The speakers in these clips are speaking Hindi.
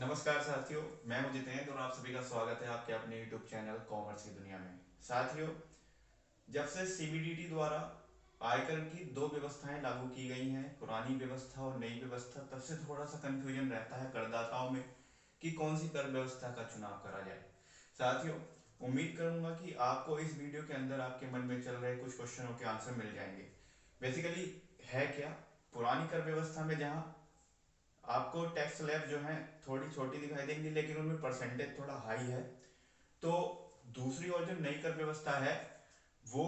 नमस्कार साथियों, मैं हूं जितेंद्र और आप सभी का स्वागत है आपके अपने YouTube चैनल कॉमर्स की दुनिया में। साथियों, जब से सीबीडीटी द्वारा आयकर की दो व्यवस्थाएं लागू की गई हैं, पुरानी व्यवस्था और नई व्यवस्था, तब से थोड़ा सा कंफ्यूजन रहता है करदाताओं में कि कौन सी कर व्यवस्था का चुनाव करा जाए। साथियों, उम्मीद करूंगा कि आपको इस वीडियो के अंदर आपके मन में चल रहे कुछ क्वेश्चनों के आंसर मिल जाएंगे। बेसिकली है क्या, पुरानी कर व्यवस्था में जहां आपको टैक्स स्लैब जो है थोड़ी छोटी दिखाई देंगी लेकिन उनमें परसेंटेज थोड़ा हाई है, तो दूसरी ओर जो नई कर व्यवस्था है वो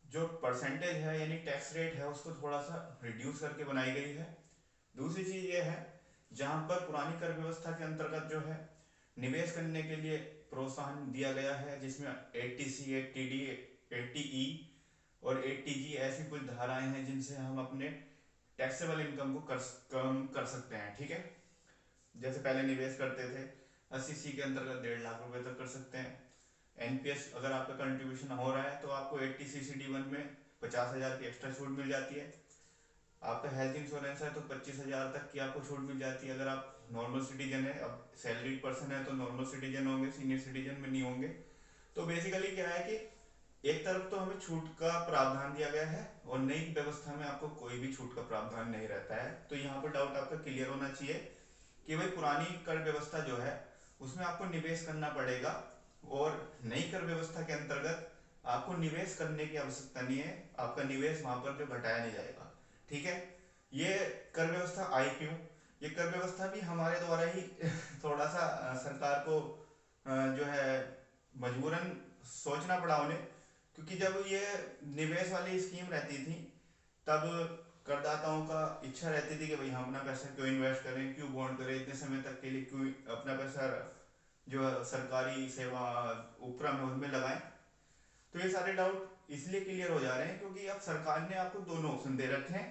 जो परसेंटेज है यानी टैक्स रेट है उसको थोड़ा सा रिड्यूस करके बनाई गई है। दूसरी चीज ये है, जहां पर पुरानी कर व्यवस्था के अंतर्गत जो है निवेश करने के लिए प्रोत्साहन दिया गया है, जिसमें 80C, 80D, 80E और 80G ऐसी कुछ धाराएं हैं जिनसे हम अपने टैक्सेबल इनकम को कम कर सकते हैं। ठीक है, जैसे पहले निवेश करते थे 80C के अंतर्गत 1.5 लाख रुपए तक कर सकते हैं। एनपीएस अगर आपका कंट्रीब्यूशन हो रहा है तो आपको 80CCD1 में 50,000 की एक्स्ट्रा छूट मिल जाती है। आपका हेल्थ इंश्योरेंस है तो 25,000 तक की आपको छूट मिल जाती है अगर आप नॉर्मल सिटीजन है। अब सैलरीड पर्सन है तो नॉर्मल सिटीजन होंगे, सीनियर सिटीजन में नहीं होंगे। तो बेसिकली क्या है कि एक तरफ तो हमें छूट का प्रावधान दिया गया है और नई व्यवस्था में आपको कोई भी छूट का प्रावधान नहीं रहता है। तो यहाँ पर डाउट आपका क्लियर होना चाहिए कि भाई पुरानी कर व्यवस्था जो है उसमें आपको निवेश करना पड़ेगा और नई कर व्यवस्था के अंतर्गत आपको निवेश करने की आवश्यकता नहीं है, आपका निवेश वहां पर जो घटाया नहीं जाएगा। ठीक है, ये कर व्यवस्था आई क्यों? ये कर व्यवस्था भी हमारे द्वारा ही थोड़ा सा सरकार को जो है मजबूरन सोचना पड़ा उन्हें, क्योंकि जब ये निवेश वाली स्कीम रहती थी तब करदाताओं का इच्छा रहती थी कि भाई हम अपना पैसा क्यों इन्वेस्ट करें, क्यों बॉन्ड करें इतने समय तक के लिए, क्यों अपना पैसा जो सरकारी सेवा उपक्रम है उनमें लगाएं। तो ये सारे डाउट इसलिए क्लियर हो जा रहे हैं क्योंकि अब सरकार ने आपको दोनों ऑप्शन दे रखे हैं।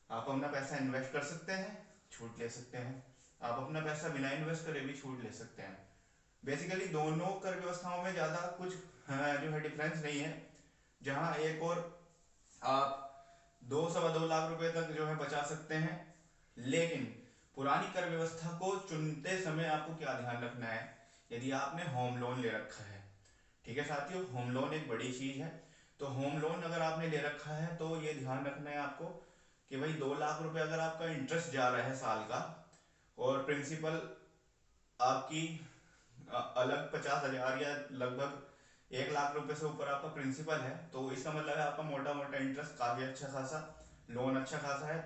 आप अपना पैसा इन्वेस्ट कर सकते हैं, छूट ले सकते हैं। आप अपना पैसा बिना इन्वेस्ट करे भी छूट ले सकते हैं। बेसिकली दोनों कर व्यवस्थाओं में ज़्यादा कुछ जो है डिफरेंस नहीं है। जहां एक और आप 2 सवा 2 लाख रुपए तक जो है बचा सकते हैं, लेकिन पुरानी कर व्यवस्था को चुनते समय आपको क्या ध्यान रखना है, यदि आपने होम लोन ले रखा है। ठीक है साथियों, होम लोन एक बड़ी चीज है। तो होम लोन अगर आपने ले रखा है तो ये ध्यान रखना है आपको कि भाई 2 लाख रुपए अगर आपका इंटरेस्ट जा रहा है साल का और प्रिंसिपल आपकी अलग 50,000 या लगभग 1 लाख रुपए से ऊपर आपका प्रिंसिपल है, तो इसका मतलब है आपका मोटा मोटा इंटरेस्ट काफी अच्छा खासा, लोन अच्छा खासा है,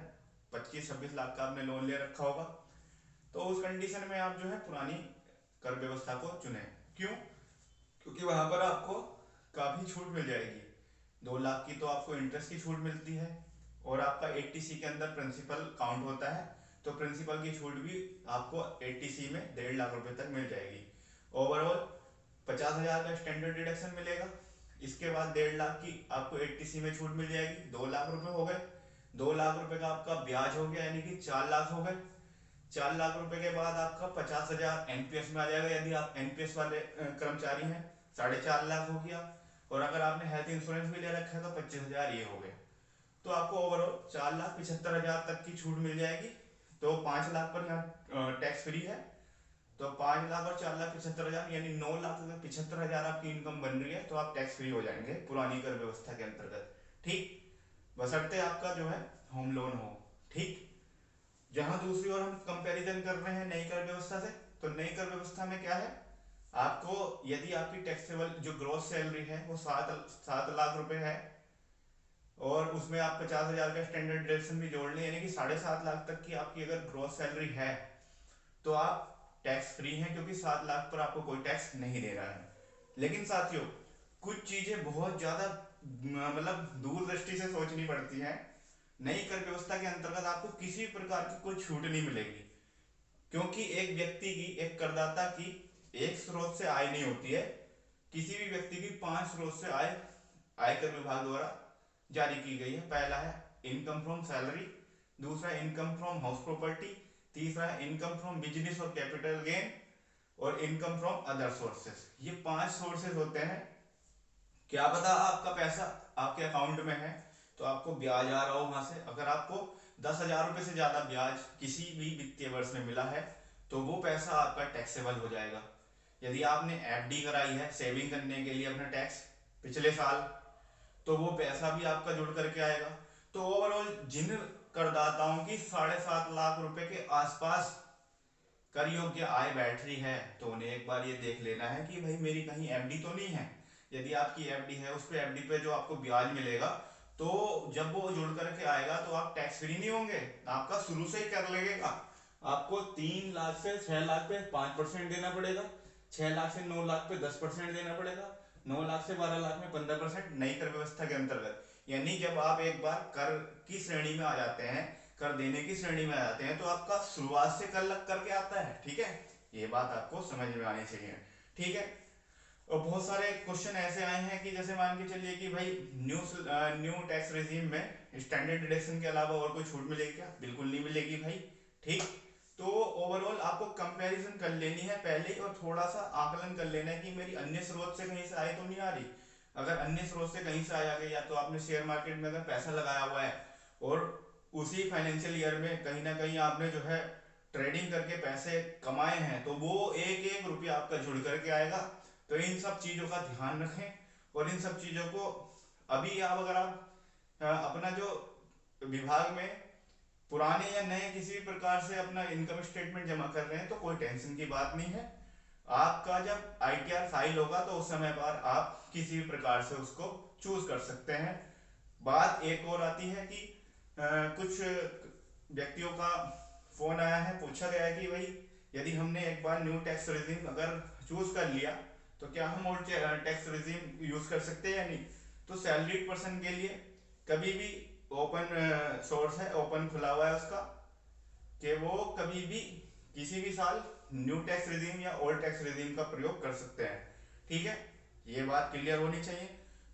25-26 लाख का आपने लोन ले रखा होगा। तो उस कंडीशन में आप जो है पुरानी कर व्यवस्था को चुने। क्यों? क्योंकि वहां पर आपको काफी छूट मिल जाएगी। 2 लाख की तो आपको इंटरेस्ट की छूट मिलती है और आपका 80C के अंदर प्रिंसिपल काउंट होता है, तो प्रिंसिपल की छूट भी आपको 80C में 1.5 लाख रुपए तक मिल जाएगी। ओवरऑल 50,000 का स्टैंडर्ड डिडक्शन मिलेगा। इसके बाद 1.5 लाख की आपको 80C में छूट मिल जाएगी, 2 लाख रुपए हो गए। 2 लाख रुपए का आपका ब्याज हो गया यानी कि 4 लाख हो गए। 4 लाख रुपए के बाद आपका 50,000 एनपीएस में आ जाएगा यदि आप एनपीएस वाले कर्मचारी हैं, 4.5 लाख हो गया। और अगर आपने हेल्थ इंश्योरेंस भी ले रखा है तो 25,000 ये हो गए। तो आपको ओवरऑल 4,75,000 तक की छूट मिल जाएगी। तो 5 लाख पर यहाँ टैक्स फ्री है। तो 5 लाख और 4,75,000 यानी 9,75,000 आपकी इनकम बन रही है, तो आप टैक्स फ्री हो जाएंगे पुरानी कर व्यवस्था के अंतर्गत। ठीक, बशर्ते आपका जो है होम लोन हो। ठीक, जहां दूसरी ओर हम कंपैरिजन कर रहे हैं नई कर व्यवस्था से, तो नई कर व्यवस्था में क्या है, आपको यदि आपकी टैक्सेबल जो ग्रॉस सैलरी है वो 7 लाख रुपए है और उसमें आप 50,000 का स्टैंडर्ड डिडक्शन भी जोड़ लें यानी कि 7.5 लाख तक की आपकी अगर ग्रॉस सैलरी है तो आप टैक्स फ्री हैं, क्योंकि 7 लाख पर आपको कोई टैक्स नहीं दे रहा है। लेकिन साथियों, कुछ चीजें बहुत ज्यादा मतलब दूरदृष्टि से सोचनी पड़ती हैं। नई कर व्यवस्था के अंतर्गत आपको किसी भी प्रकार की कोई छूट नहीं मिलेगी, क्योंकि एक व्यक्ति की, एक करदाता की एक स्रोत से आय नहीं होती है। किसी भी व्यक्ति की 5 स्रोत से आय आयकर विभाग द्वारा जारी की गई है। पहला है इनकम फ्रॉम सैलरी, दूसरा इनकम फ्रॉम हाउस प्रॉपर्टी, तीसरा है इनकम फ्रॉम बिजनेस और कैपिटल गेन, और इनकम फ्रॉम अदर सोर्सेस। ये 5 सोर्सेज होते हैं। क्या पता आपका पैसा आपके अकाउंट में है तो आपको ब्याज आ रहा हो वहां से। अगर आपको 10,000 रुपए से ज्यादा ब्याज किसी भी वित्तीय वर्ष में मिला है तो वो पैसा आपका टैक्सेबल हो जाएगा। यदि आपने एफडी कराई है सेविंग करने के लिए अपना टैक्स पिछले साल, तो वो पैसा भी आपका जुड़ करके आएगा। तो ओवरऑल जिन करदाताओं की 7.5 लाख रुपए के आसपास कर योग्य आय बैठ रही है, तो उन्हें एक बार ये देख लेना है कि भाई मेरी कहीं एफडी तो नहीं है। यदि आपकी एफडी है, उस पे एफडी पे जो आपको ब्याज मिलेगा, तो जब वो जुड़ करके आएगा तो आप टैक्स फ्री नहीं होंगे, आपका शुरू से ही कर लगेगा। आपको 3 लाख से 6 लाख पे 5% देना पड़ेगा, 6 लाख से 9 लाख पे 10% देना पड़ेगा, 9 लाख से 12 लाख में 15% नई कर व्यवस्था के अंतर्गत। यानी जब आप एक बार कर की श्रेणी में आ जाते हैं, कर देने की श्रेणी में आ जाते हैं, तो आपका शुरुआत से कर लग करके आता है। ठीक है, ये बात आपको समझ में आनी चाहिए। ठीक है, और बहुत सारे क्वेश्चन ऐसे आए हैं कि जैसे मान के चलिए कि भाई न्यू टैक्स रेजिम में स्टैंडर्ड डिडक्शन के अलावा और कोई छूट मिलेगी क्या? बिल्कुल नहीं मिलेगी भाई। ठीक, तो ओवरऑल आपको कंपैरिजन कर लेनी है पहले ही, और थोड़ा सा आकलन कर लेना है कि मेरी अन्य स्रोत से कहीं से आय तो नहीं आ रही। अगर अन्य स्रोत से कहीं से आया गया, या तो आपने शेयर मार्केट में अगर पैसा लगाया हुआ है और उसी फाइनेंशियल ईयर में कहीं ना कहीं आपने जो है ट्रेडिंग करके पैसे कमाए हैं, तो वो एक एक रुपया आपका जुड़ करके आएगा। तो इन सब चीजों का ध्यान रखें, और इन सब चीजों को अभी आप अगर आप अपना जो विभाग में पुराने या नए किसी भी प्रकार से अपना इनकम स्टेटमेंट जमा कर रहे हैं, तो कोई टेंशन की बात नहीं है। आपका जब आईटीआर फाइल होगा तो उस समय पर आप किसी भी प्रकार से उसको चूज कर सकते हैं। बात एक और आती है कि कुछ व्यक्तियों का फोन आया है, पूछा गया है कि भाई यदि हमने एक बार न्यू टैक्स रेजिम अगर चूज कर लिया, तो क्या हम ओल्ड टैक्स रेजिम यूज कर सकते हैं या नहीं? तो सैलरीड पर्सन के लिए कभी भी ओपन सोर्स है, ओपन खुला हुआ है उसका, कि वो कभी भी किसी भी साल न्यू टैक्स रेजिम या ओल्ड टैक्स रेजिम का प्रयोग कर सकते हैं। ठीक है, ये बात क्लियर होनी चाहिए।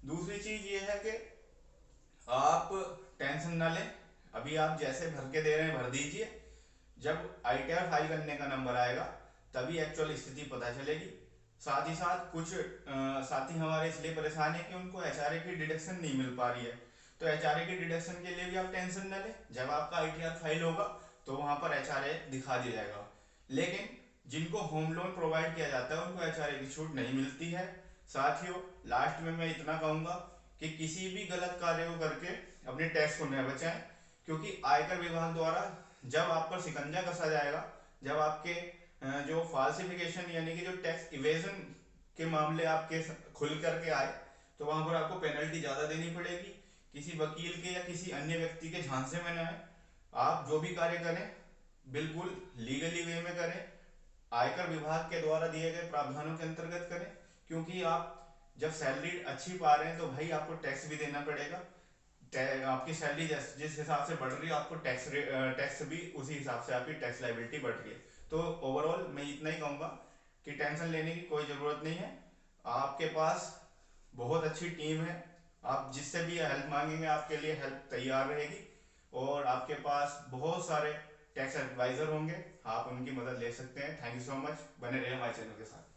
दूसरी चीज ये है कि आप टेंशन ना लें, अभी आप जैसे भर के दे रहे हैं भर दीजिए। जब आईटीआर फाइल करने का नंबर आएगा तभी एक्चुअल स्थिति पता चलेगी। साथ ही साथ कुछ साथी हमारे इसलिए परेशान है कि उनको एचआरए की डिडक्शन नहीं मिल पा रही है। तो एचआरए की डिडक्शन के लिए भी आप टेंशन न लें, जब आपका आईटीआर फाइल होगा तो वहां पर एचआरए दिखा दिया जाएगा। लेकिन जिनको होम लोन प्रोवाइड किया जाता है उनको एचआरए की छूट नहीं मिलती है। साथियों, लास्ट में मैं इतना कहूंगा कि किसी भी गलत कार्य को करके अपने टैक्स को न बचाएं, क्योंकि आयकर विभाग द्वारा जब आप पर शिकंजा कसा जाएगा, जब आपके जो फाल्सिफिकेशन यानी कि जो टैक्स इवेजन के मामले आपके खुल करके आए, तो वहां पर आपको पेनल्टी ज्यादा देनी पड़ेगी। किसी वकील के या किसी अन्य व्यक्ति के झांसे में न आए। आप जो भी कार्य करें बिल्कुल लीगली वे में करें, आयकर विभाग के द्वारा दिए गए प्रावधानों के अंतर्गत करें, क्योंकि आप जब सैलरी अच्छी पा रहे हैं तो भाई आपको टैक्स भी देना पड़ेगा। आपकी सैलरी जिस हिसाब से बढ़ रही है, आपको टैक्स भी उसी हिसाब से आपकी टैक्स लाइबिलिटी बढ़ रही है। तो ओवरऑल मैं इतना ही कहूंगा कि टेंशन लेने की कोई ज़रूरत नहीं है। आपके पास बहुत अच्छी टीम है, आप जिससे भी हेल्प मांगेंगे आपके लिए हेल्प तैयार रहेगी। और आपके पास बहुत सारे टैक्स एडवाइजर होंगे, आप उनकी मदद ले सकते हैं। थैंक यू सो मच, बने रहिए हमारे चैनल के साथ।